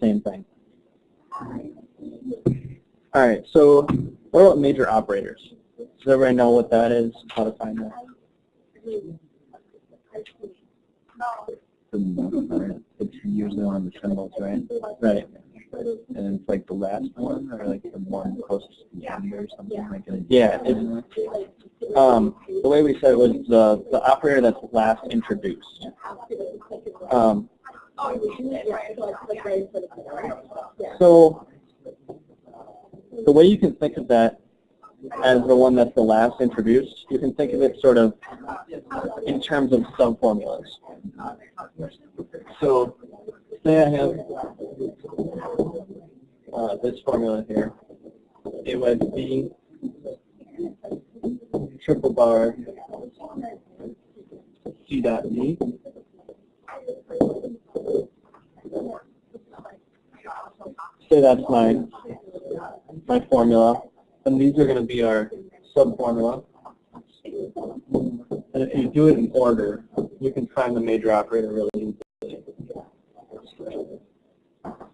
same thing. All right, so what about major operators? Does everybody know what that is, how to find that? It's usually on the symbols, right? Right. And it's like the last one, or like the one closest to the end or something like that. Yeah, it's, the way we said it was the operator that's last introduced. So the way you can think of that as the one that's the last introduced, you can think of it sort of in terms of subformulas. So say I have this formula here, A wedge B, triple bar, C dot D. Say that's my formula, and these are going to be our subformula. And if you do it in order, you can find the major operator really easily.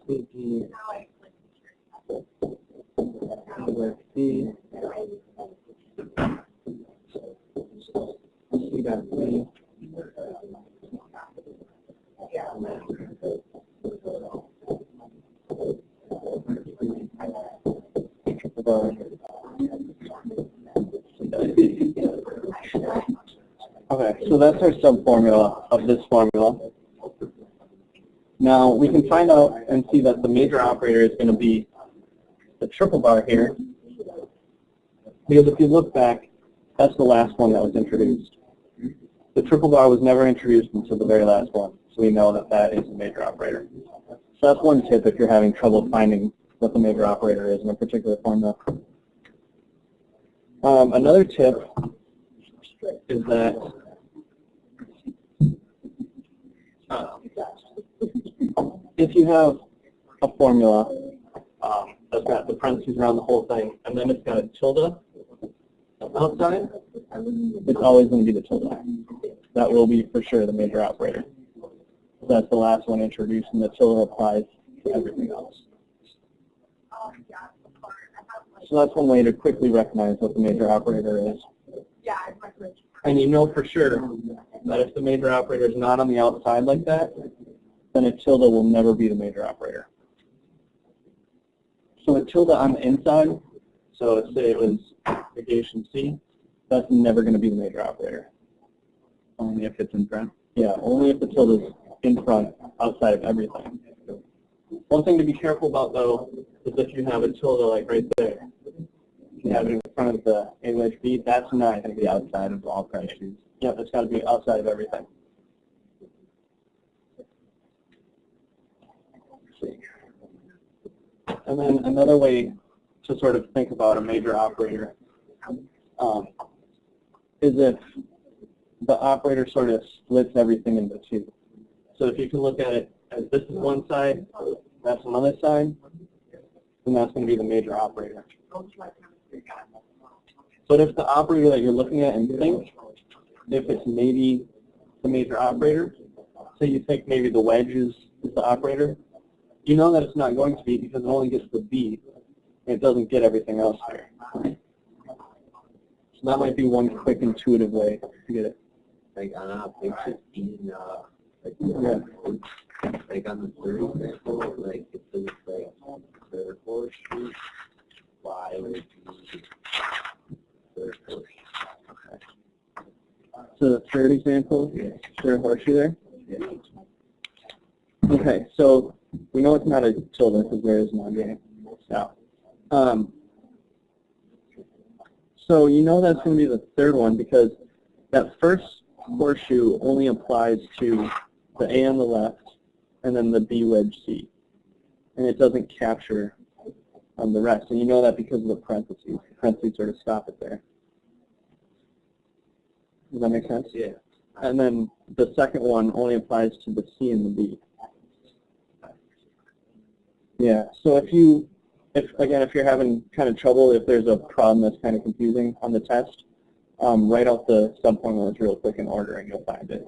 C, with C, C dot C. Okay, so that's our subformula of this formula. Now we can find out and see that the major operator is going to be the triple bar here, because if you look back, that's the last one that was introduced. The triple bar was never introduced until the very last one, so we know that that is a major operator. So that's one tip if you're having trouble finding what the major operator is in a particular formula. Another tip is that if you have a formula that's got the parentheses around the whole thing, and then it's got a tilde outside, it's always going to be the tilde. That will be for sure the major operator. That's the last one introduced, and the tilde applies to everything else. So that's one way to quickly recognize what the major operator is. And you know for sure that if the major operator is not on the outside like that, then a tilde will never be the major operator. So a tilde on the inside, so say it was negation C, that's never going to be the major operator. Only if it's in front? Yeah, only if the tilde is in front, outside of everything. One thing to be careful about, though, is if you have a tilde like right there, if you have it in front of the A wedge B, that's not going to be outside of all parentheses. Yep, it's got to be outside of everything. And then another way to sort of think about a major operator is if the operator sort of splits everything into two. So if you can look at it as this is one side, that's another side, then that's going to be the major operator. But if the operator that you're looking at and think, if it's maybe the major operator, so you think maybe the wedge is the operator, you know that it's not going to be because it only gets the B, and it doesn't get everything else there. So that might be one quick intuitive way to get it. Like on a picture, Yeah. like on the third example, like if it was like third horseshoe, Y would be third horseshoe. Okay. So the third example, third horseshoe there? Yeah. Okay, so we know it's not a tilde because there is none there. Yeah. So you know that's going to be the third one because that first horseshoe only applies to the A on the left and then the B wedge C. And it doesn't capture the rest. And you know that because of the parentheses. The parentheses sort of stop it there. Does that make sense? Yeah. And then the second one only applies to the C and the B. Yeah, so if you're having kind of trouble, if there's a problem that's kind of confusing on the test, write out the subformulas real quick in order and you'll find it.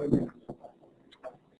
Kelly.